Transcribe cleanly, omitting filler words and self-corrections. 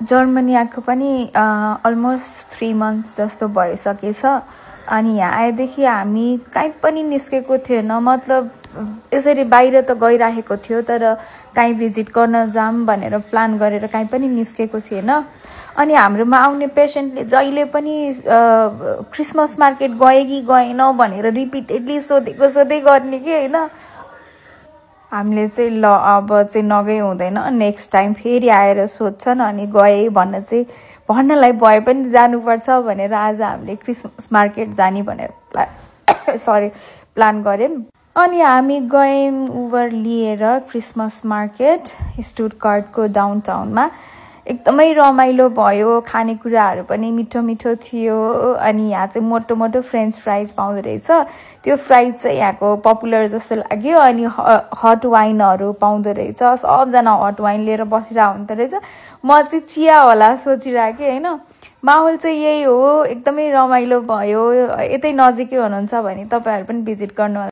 Germany आएको पनि almost 3 months जस्तो भइसकेछ अनि यहाँ आएदेखि हामी कहीँ पनि निस्केको थिएन मतलब यसरी बाहिर त गइराखेको थियो तर कहीँ भिजिट गर्न जाम भनेर प्लान गरेर कहीँ पनि निस्केको थिएन अनि हाम्रोमा आउने पेशेन्टले जहिले पनि क्रिसमस मार्केट गए कि गएन भनेर रिपिटेडली सोधै गर्ने के हैन हामीले चाहिँ ल अब चाहिँ नगए हुँदैन नेक्स्ट टाइम फेरि आएर सोध्छन् अनि गए भन्नलाई भए पनि जानुपर्छ भनेर आज हामीले क्रिसमस मार्केट जाने भनेर प्लान गर्यौं अनि हामी गयौं उबर लिएर क्रिसमस मार्केट स्टुटगार्टको डाउनटाउनमा एकदमै रमाइलो भयो खानेकुराहरू पनि मिठो मिठो थियो अनि यहाँ चाहिँ मोटो मोटो फ्रेन्च फ्राइज पाउँदो रहेछ त्यो फ्राइज चाहिँ यहाँको पपुलर जस्तो लाग्यो अनि हट वाइनहरू पाउँदो रहेछ सबजना हट वाइन लिएर बसिरा हुँदो रहेछ म चाहिँ चिया होला सोचिराखे हैन माहौल चाहिँ यही हो एकदमै रमाइलो भयो यतै नजिकै हुनुहुन्छ भने तपाईहरु पनि भिजिट गर्नु